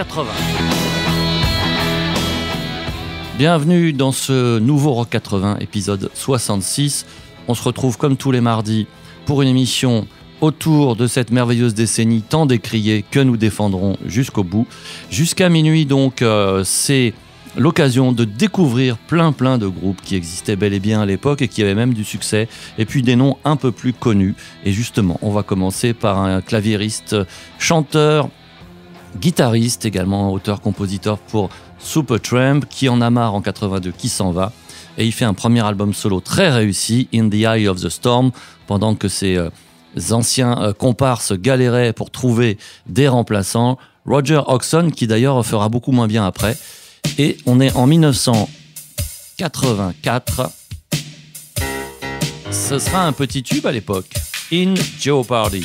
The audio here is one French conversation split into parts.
80. Bienvenue dans ce nouveau Rock 80, épisode 66. On se retrouve comme tous les mardis pour une émission autour de cette merveilleuse décennie tant décriée que nous défendrons jusqu'au bout. Jusqu'à minuit donc, c'est l'occasion de découvrir plein de groupes qui existaient bel et bien à l'époque et qui avaient même du succès, et puis des noms un peu plus connus. Et justement, on va commencer par un claviériste, chanteur, guitariste, également auteur-compositeur pour Supertramp, qui en a marre en 82, qui s'en va. Et il fait un premier album solo très réussi, In the Eye of the Storm, pendant que ses anciens comparses galéraient pour trouver des remplaçants. Roger Hodgson, qui d'ailleurs fera beaucoup moins bien après. Et on est en 1984. Ce sera un petit tube à l'époque. In Jeopardy.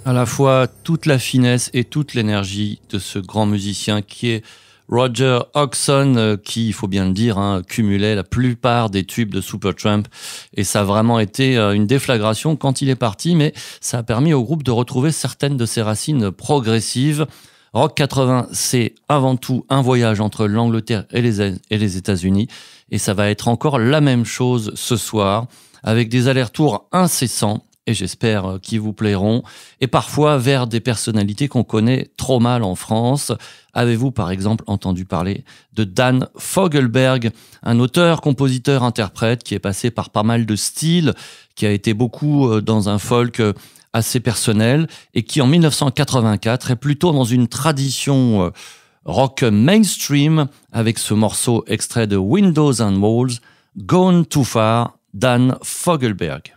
À la fois toute la finesse et toute l'énergie de ce grand musicien qui est Roger Hodgson, qui, il faut bien le dire, cumulait la plupart des tubes de Supertramp. Et ça a vraiment été une déflagration quand il est parti, mais ça a permis au groupe de retrouver certaines de ses racines progressives. Rock 80, c'est avant tout un voyage entre l'Angleterre et les États-Unis. Et ça va être encore la même chose ce soir, avec des allers-retours incessants. Et j'espère qu'ils vous plairont, et parfois vers des personnalités qu'on connaît trop mal en France. Avez-vous par exemple entendu parler de Dan Fogelberg, un auteur, compositeur, interprète qui est passé par pas mal de styles, qui a été beaucoup dans un folk assez personnel, et qui en 1984 est plutôt dans une tradition rock mainstream, avec ce morceau extrait de Windows and Walls, Gone Too Far, Dan Fogelberg.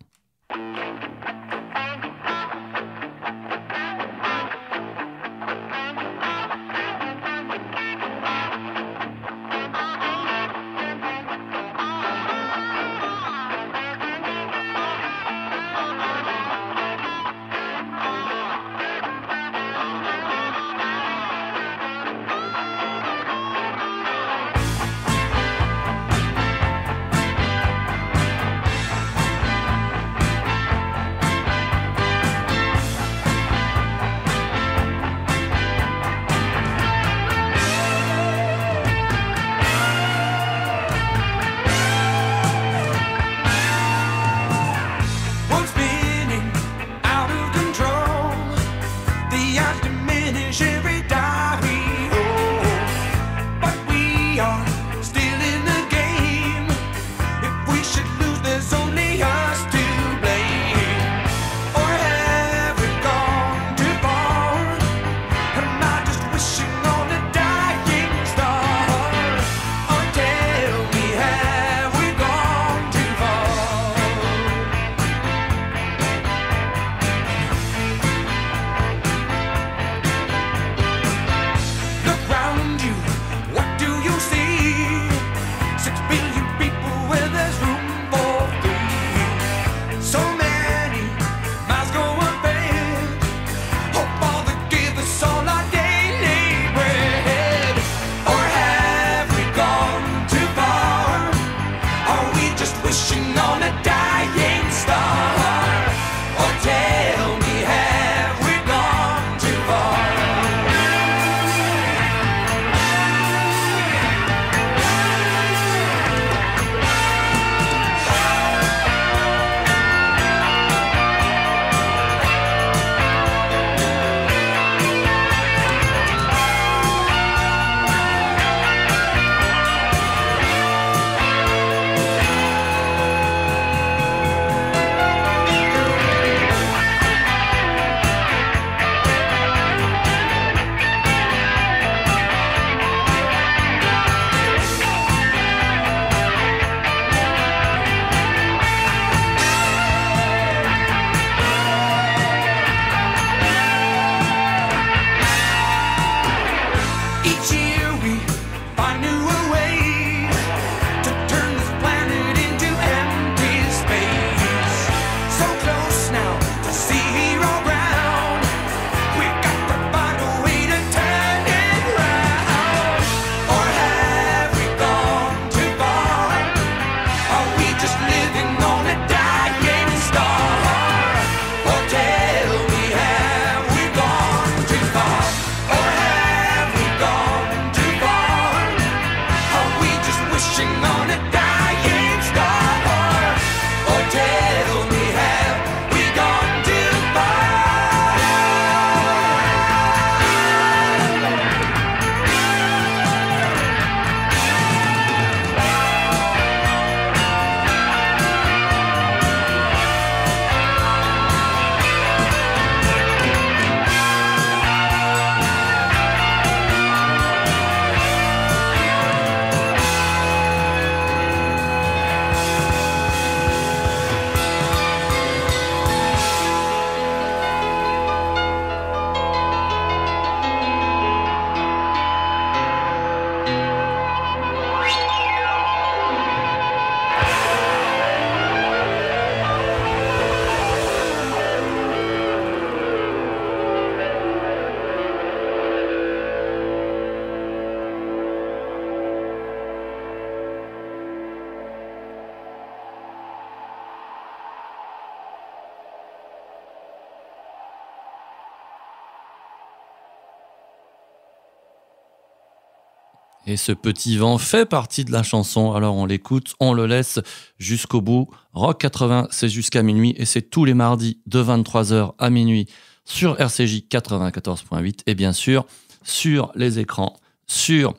Et ce petit vent fait partie de la chanson, alors on l'écoute, on le laisse jusqu'au bout. Rock 80, c'est jusqu'à minuit et c'est tous les mardis de 23h à minuit sur RCJ 94.8 et bien sûr sur les écrans, sur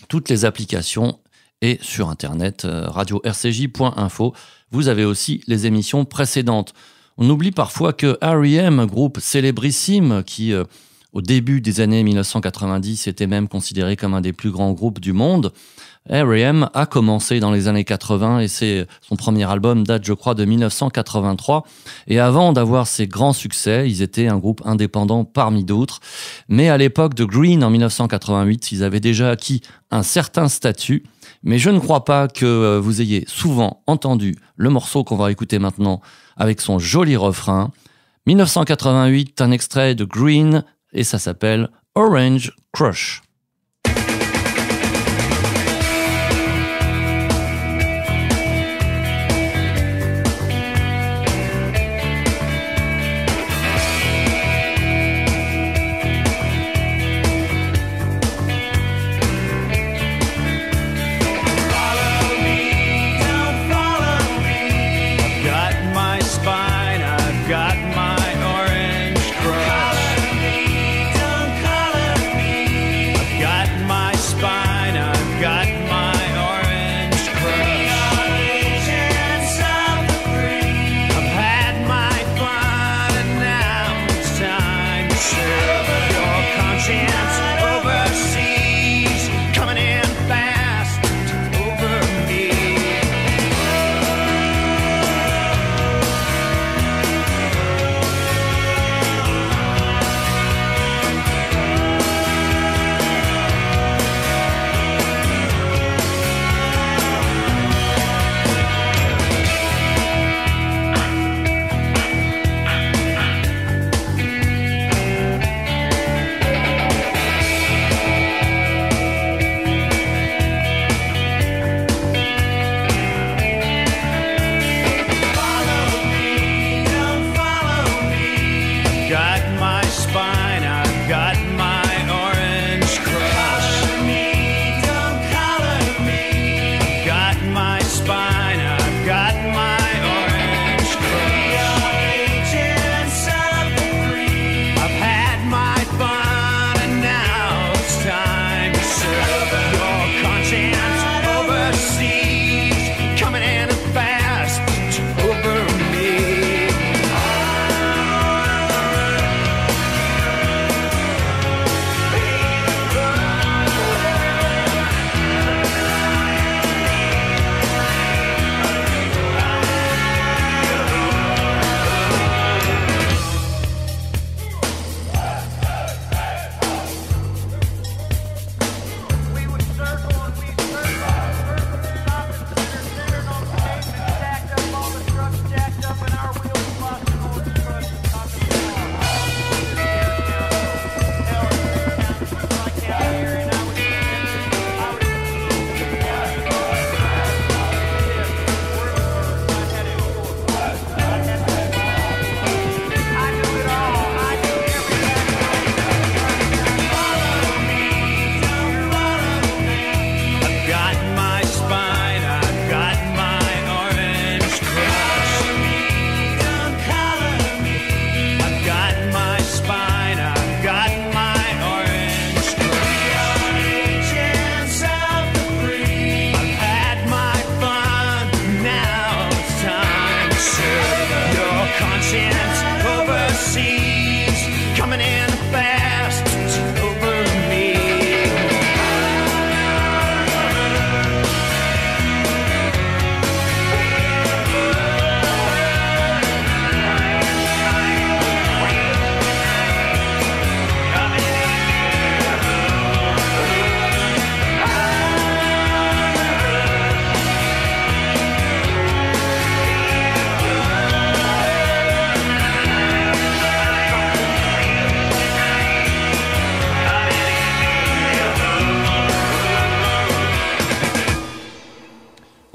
toutes les applications et sur internet radio-rcj.info. Vous avez aussi les émissions précédentes. On oublie parfois que R.E.M., groupe célébrissime qui... au début des années 1990, était même considéré comme un des plus grands groupes du monde. R.E.M. a commencé dans les années 80 et son premier album date, je crois, de 1983. Et avant d'avoir ces grands succès, ils étaient un groupe indépendant parmi d'autres. Mais à l'époque de Green, en 1988, ils avaient déjà acquis un certain statut. Mais je ne crois pas que vous ayez souvent entendu le morceau qu'on va écouter maintenant avec son joli refrain. 1988, un extrait de Green, et ça s'appelle Orange Crush.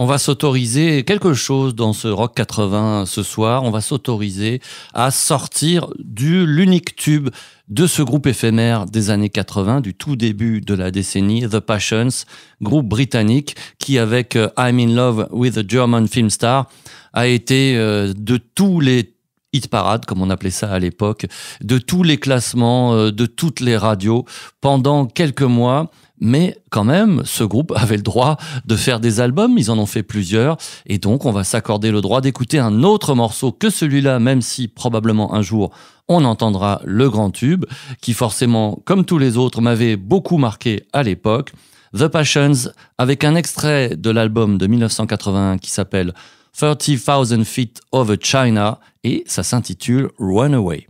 On va s'autoriser quelque chose dans ce Rock 80 ce soir. On va s'autoriser à sortir de l'unique tube de ce groupe éphémère des années 80, du tout début de la décennie, The Passions, groupe britannique qui, avec I'm in Love with a German Film Star, a été de tous les hit parade, comme on appelait ça à l'époque, de tous les classements, de toutes les radios pendant quelques mois. Mais quand même, ce groupe avait le droit de faire des albums, ils en ont fait plusieurs, et donc on va s'accorder le droit d'écouter un autre morceau que celui-là, même si probablement un jour on entendra le grand tube, qui forcément, comme tous les autres, m'avait beaucoup marqué à l'époque. The Passions, avec un extrait de l'album de 1981 qui s'appelle 30,000 Feet Over China, et ça s'intitule Runaway.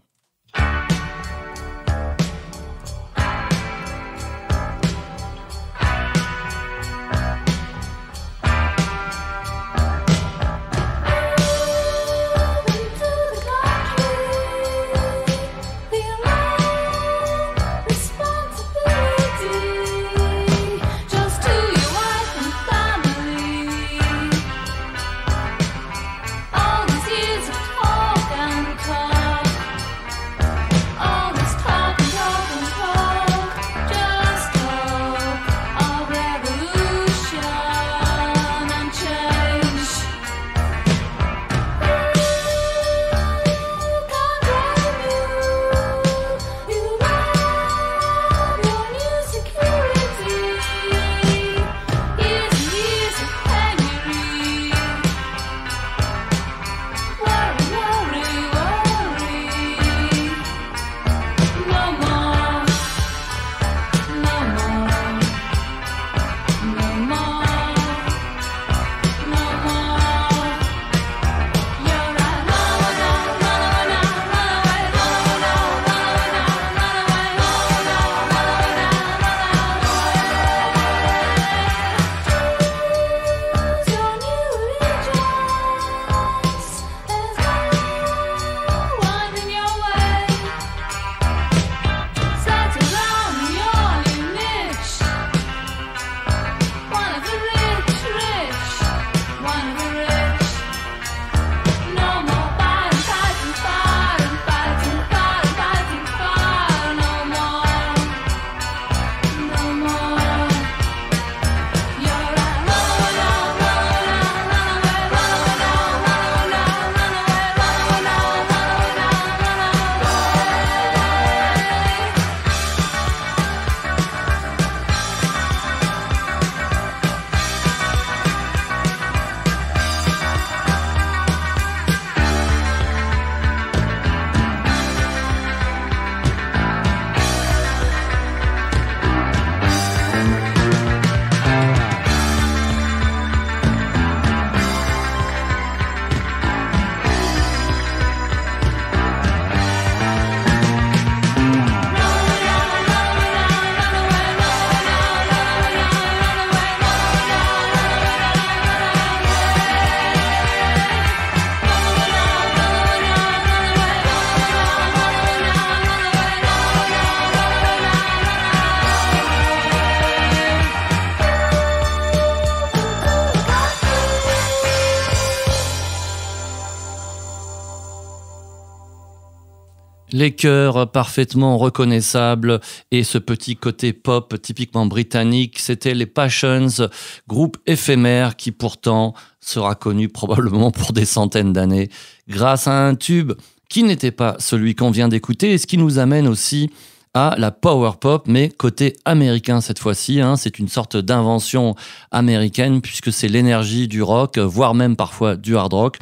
Les chœurs parfaitement reconnaissables et ce petit côté pop typiquement britannique, c'était les Passions, groupe éphémère qui pourtant sera connu probablement pour des centaines d'années grâce à un tube qui n'était pas celui qu'on vient d'écouter, et ce qui nous amène aussi à la power pop, mais côté américain cette fois-ci. C'est une sorte d'invention américaine puisque c'est l'énergie du rock, voire même parfois du hard rock,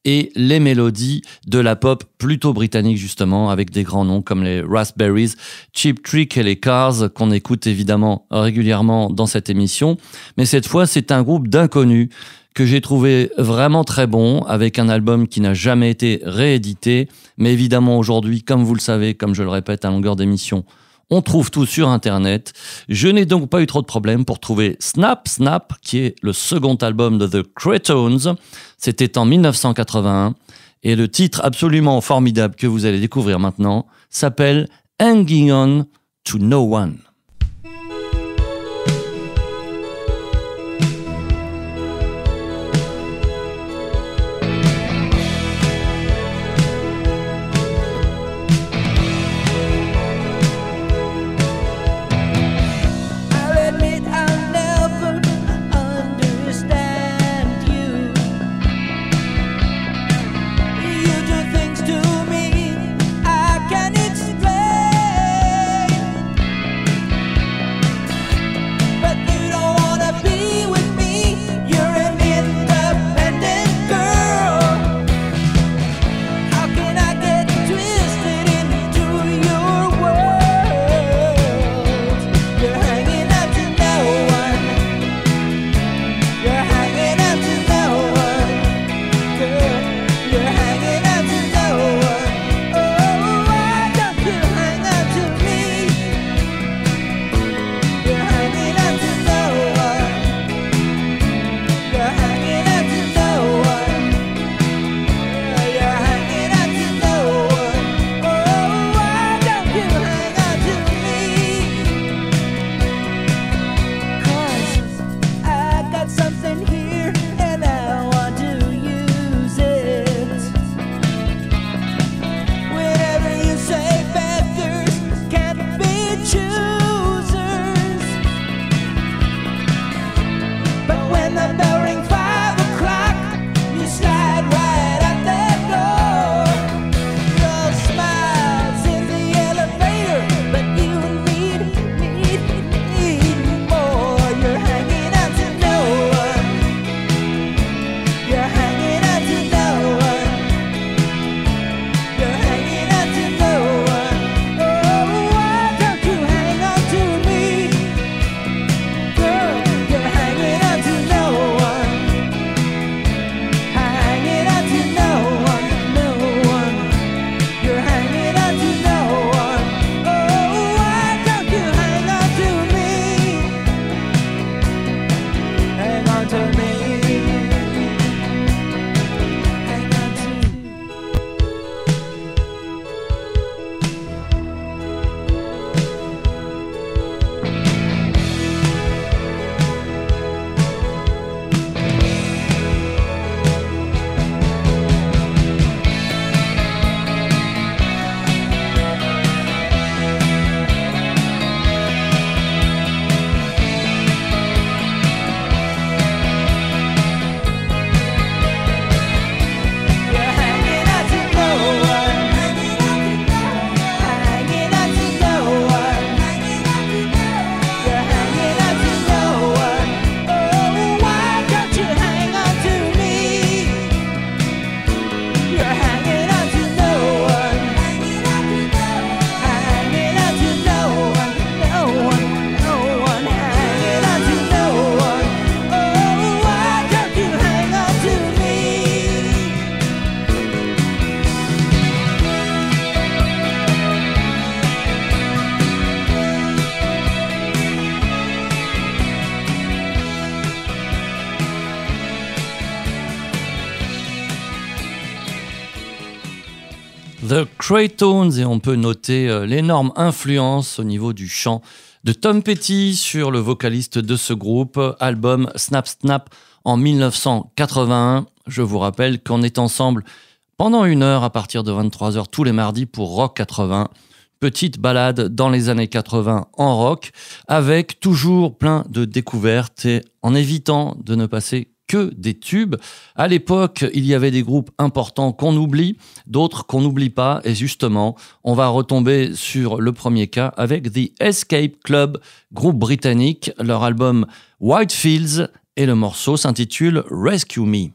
et les mélodies de la pop plutôt britannique justement, avec des grands noms comme les Raspberries, Cheap Trick et les Cars, qu'on écoute évidemment régulièrement dans cette émission. Mais cette fois, c'est un groupe d'inconnus que j'ai trouvé vraiment très bon, avec un album qui n'a jamais été réédité. Mais évidemment aujourd'hui, comme vous le savez, comme je le répète à longueur d'émission, on trouve tout sur Internet. Je n'ai donc pas eu trop de problèmes pour trouver Snap Snap, qui est le second album de The Cretones. C'était en 1981. Et le titre absolument formidable que vous allez découvrir maintenant s'appelle Hanging On to No One. The Craytones, et on peut noter l'énorme influence au niveau du chant de Tom Petty sur le vocaliste de ce groupe, album Snap Snap en 1981. Je vous rappelle qu'on est ensemble pendant 1 heure à partir de 23h tous les mardis pour Rock 80. Petite balade dans les années 80 en rock, avec toujours plein de découvertes et en évitant de ne passer que des tubes. À l'époque, il y avait des groupes importants qu'on oublie, d'autres qu'on n'oublie pas, et justement, on va retomber sur le premier cas avec The Escape Club, groupe britannique, leur album Whitefields, et le morceau s'intitule Rescue Me.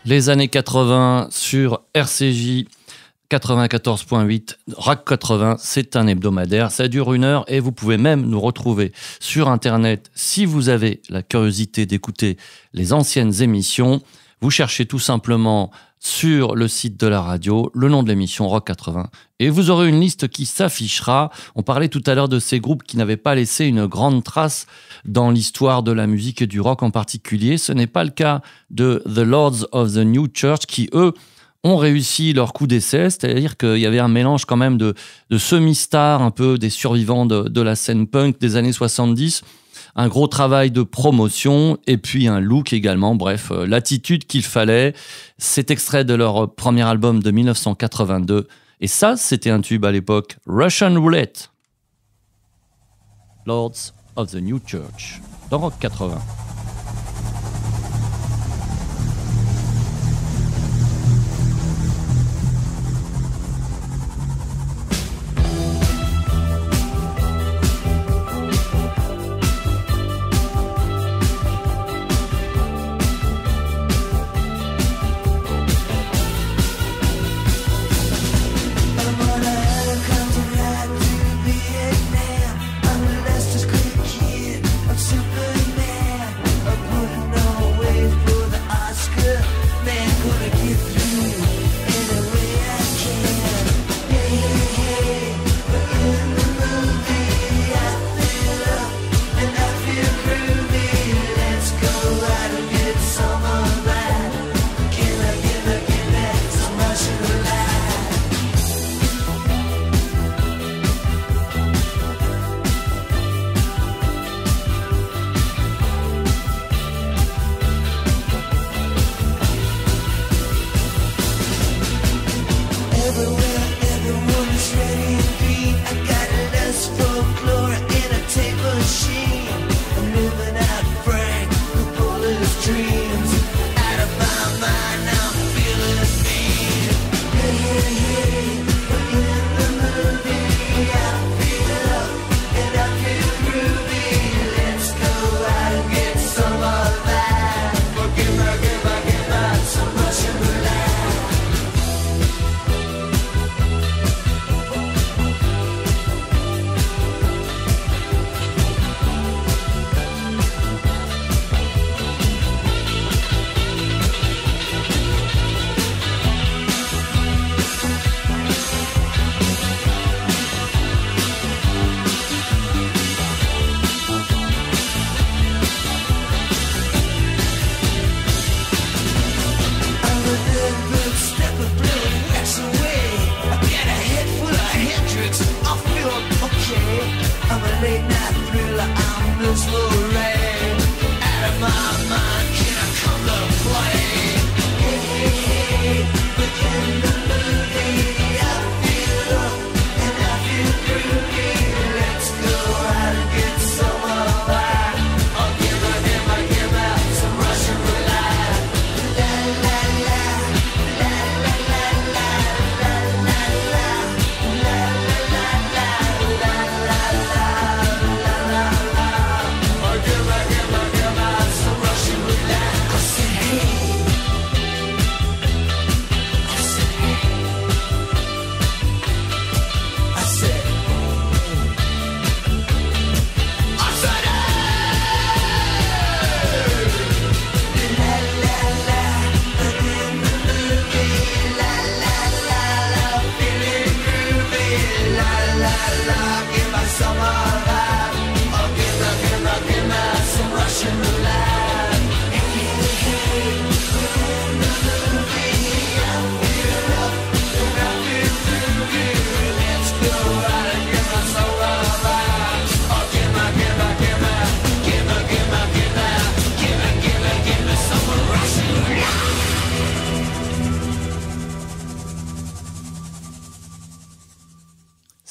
Les années 80 sur RCJ 94.8, Rock 80, c'est un hebdomadaire, ça dure 1 heure et vous pouvez même nous retrouver sur Internet si vous avez la curiosité d'écouter les anciennes émissions. Vous cherchez tout simplement sur le site de la radio le nom de l'émission Rock 80 et vous aurez une liste qui s'affichera. On parlait tout à l'heure de ces groupes qui n'avaient pas laissé une grande trace dans l'histoire de la musique et du rock en particulier. Ce n'est pas le cas de The Lords of the New Church qui, eux, ont réussi leur coup d'essai, c'est-à-dire qu'il y avait un mélange quand même de semi-stars, un peu des survivants de la scène punk des années 70, un gros travail de promotion et puis un look également, bref, l'attitude qu'il fallait. C'est extrait de leur premier album de 1982 et ça, c'était un tube à l'époque, Russian Roulette. Lords of the New Church, dans Rock 80.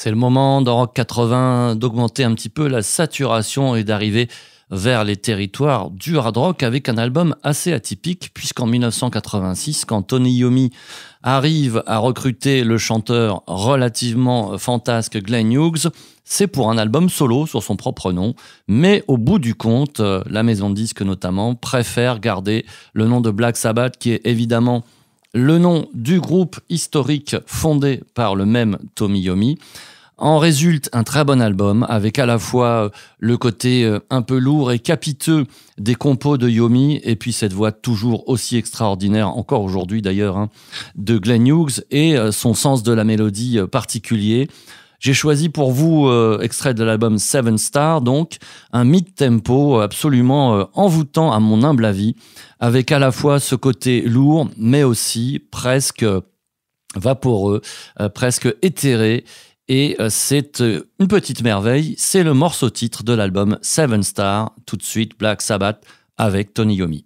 C'est le moment dans Rock 80 d'augmenter un petit peu la saturation et d'arriver vers les territoires du hard rock avec un album assez atypique puisqu'en 1986, quand Tony Iommi arrive à recruter le chanteur relativement fantasque Glenn Hughes, c'est pour un album solo sur son propre nom, mais au bout du compte, la maison de disques notamment préfère garder le nom de Black Sabbath qui est évidemment le nom du groupe historique fondé par le même Tony Iommi. En résulte un très bon album avec à la fois le côté un peu lourd et capiteux des compos de Iommi et puis cette voix toujours aussi extraordinaire, encore aujourd'hui d'ailleurs, de Glenn Hughes et son sens de la mélodie particulier. J'ai choisi pour vous, extrait de l'album Seven Star, donc un mid-tempo absolument envoûtant à mon humble avis, avec à la fois ce côté lourd, mais aussi presque vaporeux, presque éthéré. Et c'est une petite merveille, c'est le morceau titre de l'album Seven Star, tout de suite Black Sabbath avec Tony Iommi.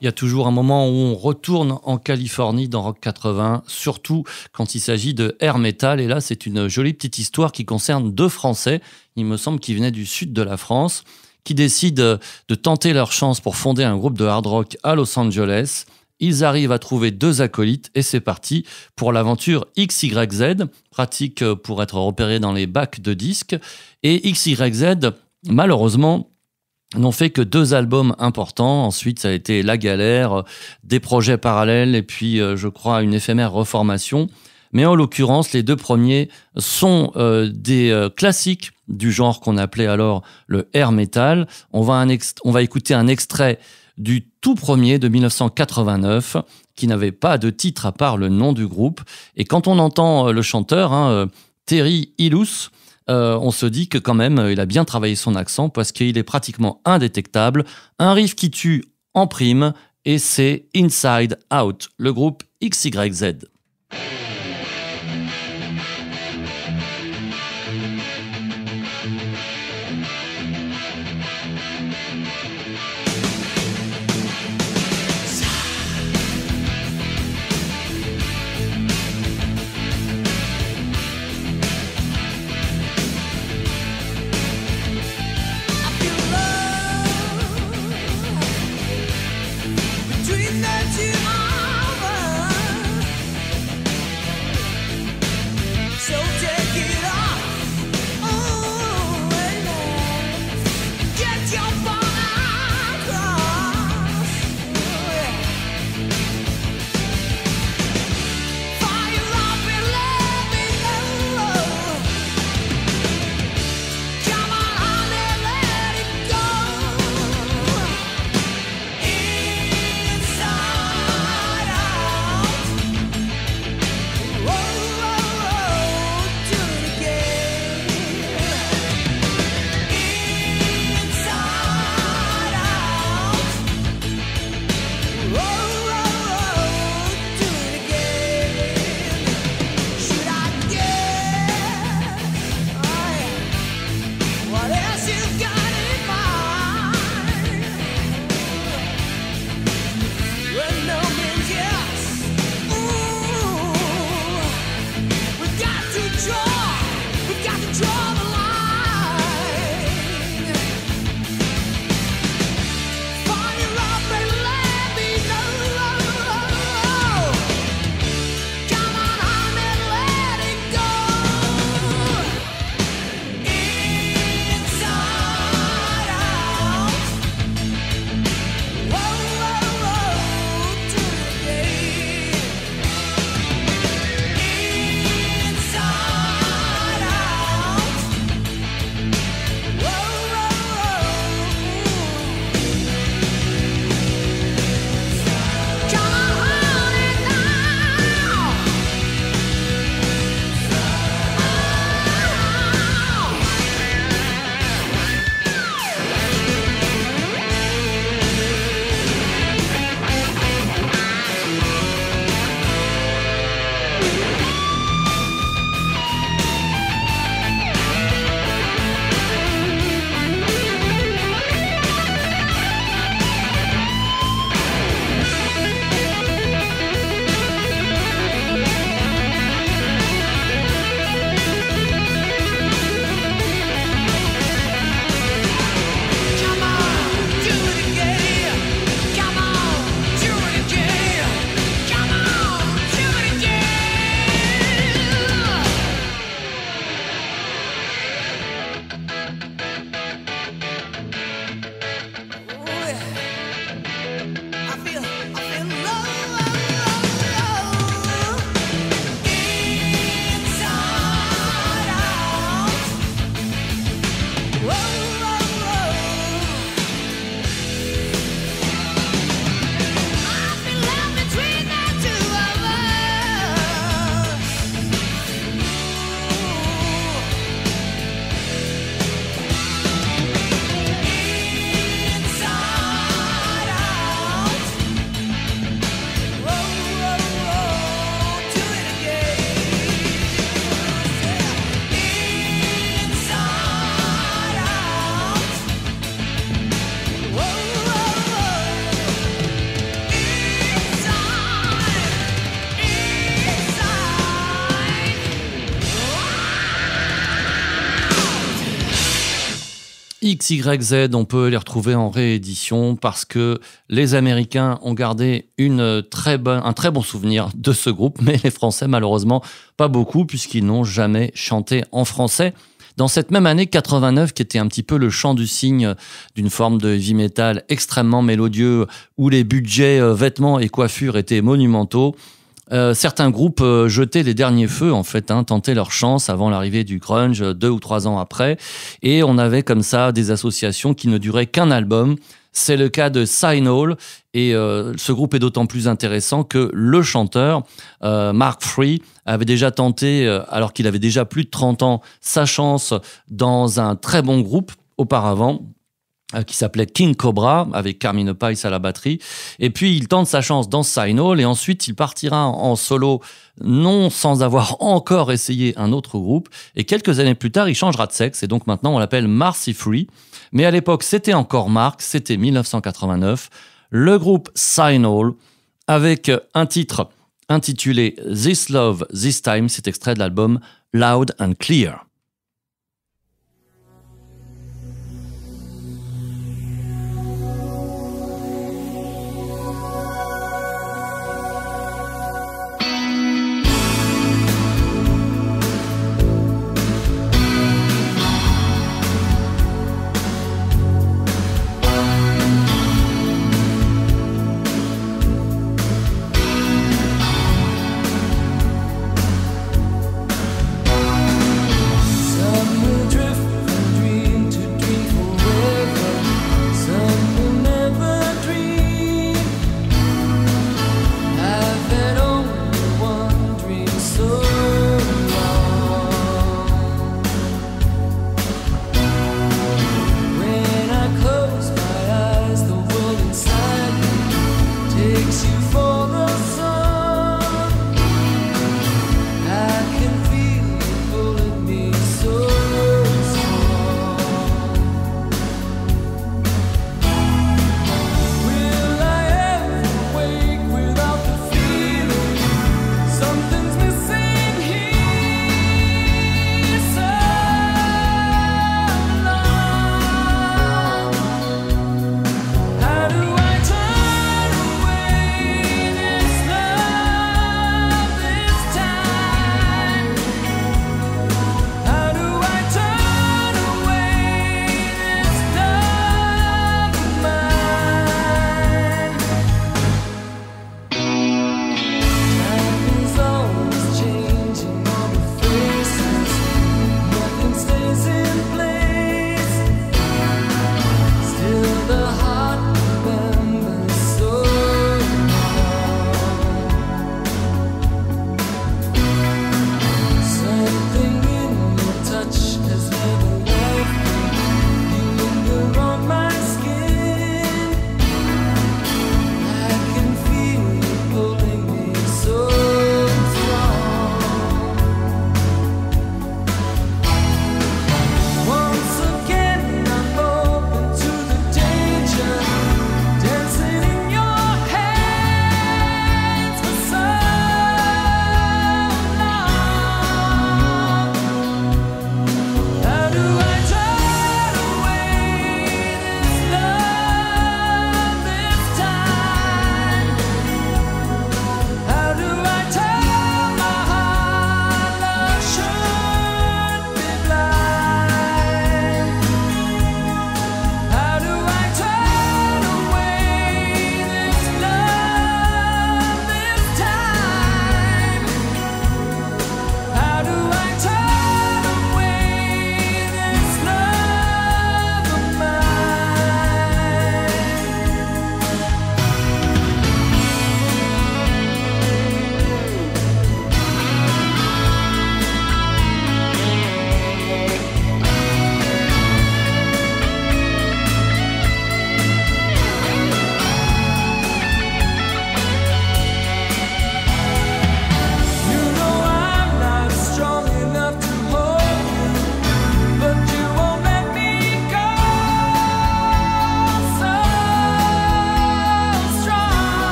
Il y a toujours un moment où on retourne en Californie dans Rock 80, surtout quand il s'agit de air metal. Et là, c'est une jolie petite histoire qui concerne 2 Français, il me semble qu'ils venaient du sud de la France, qui décident de tenter leur chance pour fonder un groupe de hard rock à Los Angeles. Ils arrivent à trouver 2 acolytes et c'est parti pour l'aventure XYZ, pratique pour être repéré dans les bacs de disques. Et XYZ, malheureusement, n'ont fait que 2 albums importants. Ensuite, ça a été la galère, des projets parallèles et puis, je crois, une éphémère reformation. Mais en l'occurrence, les 2 premiers sont des classiques du genre qu'on appelait alors le air metal. On va écouter un extrait du tout premier de 1989 qui n'avait pas de titre à part le nom du groupe. Et quand on entend le chanteur, Terry Ilous, on se dit que quand même, il a bien travaillé son accent parce qu'il est pratiquement indétectable. Un riff qui tue en prime et c'est Inside Out, le groupe XYZ. Between the two of us. XYZ, on peut les retrouver en réédition parce que les Américains ont gardé un très bon souvenir de ce groupe, mais les Français, malheureusement, pas beaucoup, puisqu'ils n'ont jamais chanté en français. Dans cette même année 89, qui était un petit peu le chant du cygne d'une forme de heavy metal extrêmement mélodieux, où les budgets vêtements et coiffures étaient monumentaux, certains groupes jetaient les derniers feux, en fait, tentaient leur chance avant l'arrivée du grunge 2 ou 3 ans après. Et on avait comme ça des associations qui ne duraient qu'un album. C'est le cas de Signal. Et ce groupe est d'autant plus intéressant que le chanteur, Mark Free, avait déjà tenté, alors qu'il avait déjà plus de 30 ans, sa chance dans un très bon groupe auparavant, qui s'appelait King Cobra, avec Carmine Pais à la batterie. Et puis, il tente sa chance dans Signal, et ensuite, il partira en solo, non sans avoir encore essayé un autre groupe. Et quelques années plus tard, il changera de sexe, et donc maintenant, on l'appelle Marcy Free. Mais à l'époque, c'était encore Mark, c'était 1989. Le groupe Signal, avec un titre intitulé This Love, This Time, c'est extrait de l'album Loud and Clear.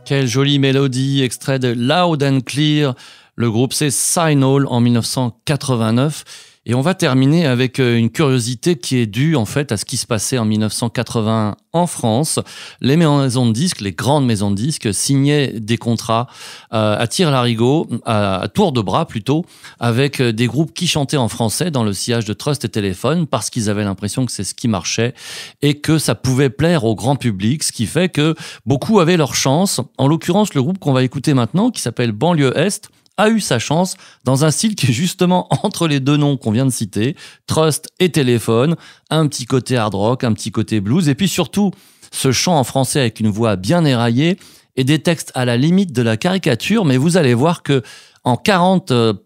Quelle jolie mélodie, extrait de Loud and Clear. Le groupe, c'est Signal en 1989. Et on va terminer avec une curiosité qui est due en fait à ce qui se passait en 1981 en France. Les maisons de disques, les grandes maisons de disques signaient des contrats à tire-larigot, à tour de bras plutôt, avec des groupes qui chantaient en français dans le sillage de Trust et Téléphone parce qu'ils avaient l'impression que c'est ce qui marchait et que ça pouvait plaire au grand public, ce qui fait que beaucoup avaient leur chance. En l'occurrence, le groupe qu'on va écouter maintenant, qui s'appelle Banlieue Est, a eu sa chance dans un style qui est justement entre les deux noms qu'on vient de citer, Trust et Téléphone, un petit côté hard rock, un petit côté blues, et puis surtout ce chant en français avec une voix bien éraillée et des textes à la limite de la caricature, mais vous allez voir que en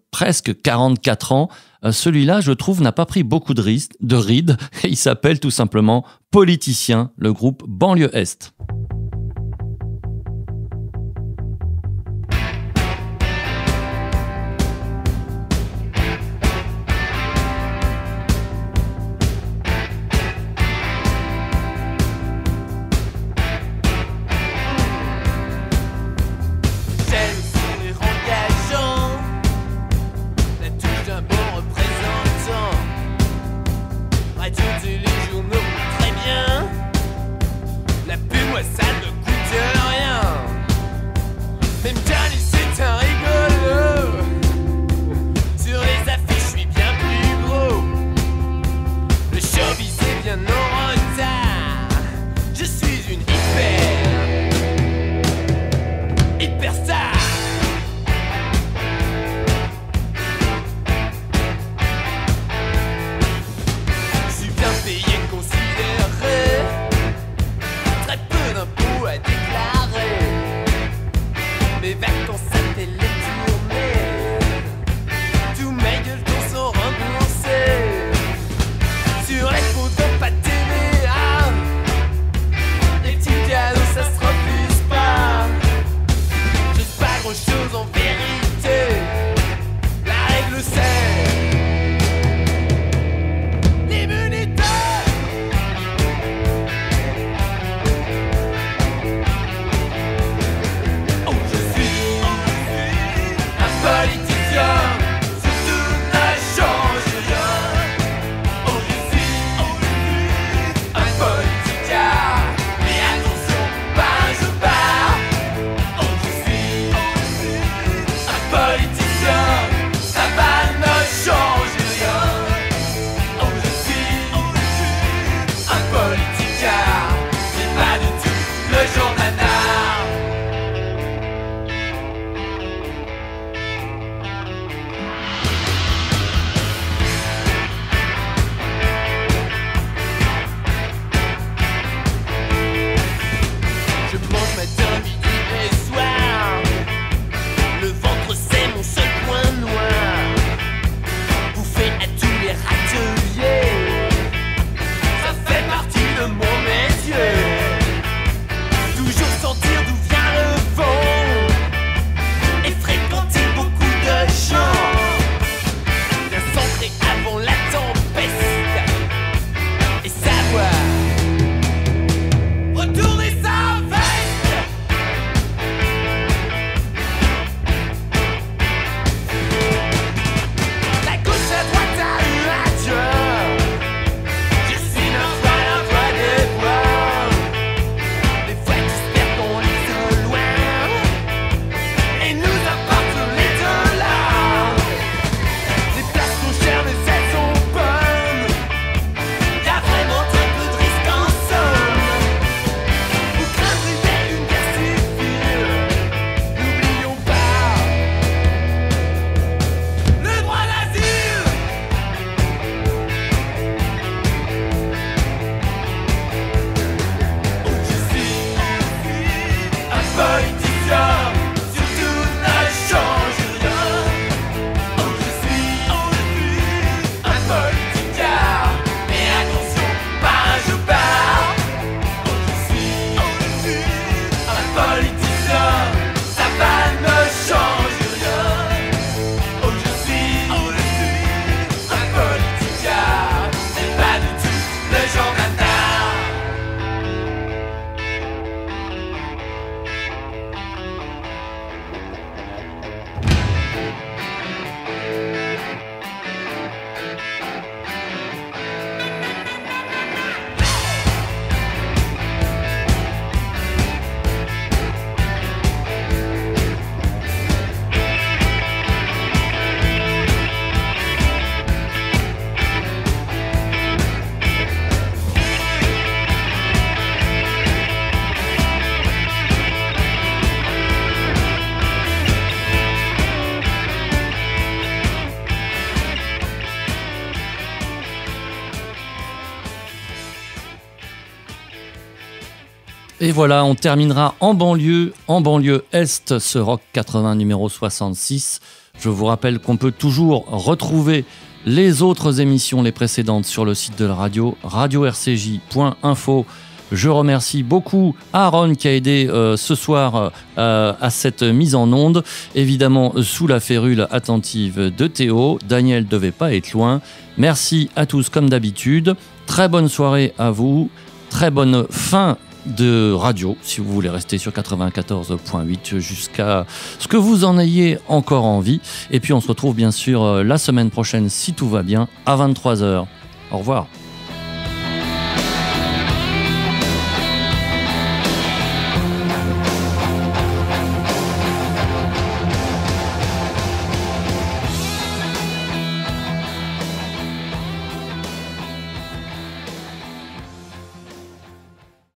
presque 44 ans, celui-là, je trouve, n'a pas pris beaucoup de rides, et il s'appelle tout simplement Politicien, le groupe Banlieue Est. Tous les journaux, très bien. La pub, moi Et voilà, on terminera en banlieue Est, ce Rock 80 numéro 66. Je vous rappelle qu'on peut toujours retrouver les autres émissions, les précédentes, sur le site de la radio, radio-rcj.info. Je remercie beaucoup Aaron qui a aidé ce soir à cette mise en onde. Évidemment, sous la férule attentive de Théo, Daniel devait pas être loin. Merci à tous comme d'habitude. Très bonne soirée à vous. Très bonne fin de radio, si vous voulez rester sur 94.8 jusqu'à ce que vous en ayez encore envie. Et puis on se retrouve bien sûr la semaine prochaine, si tout va bien, à 23h. Au revoir.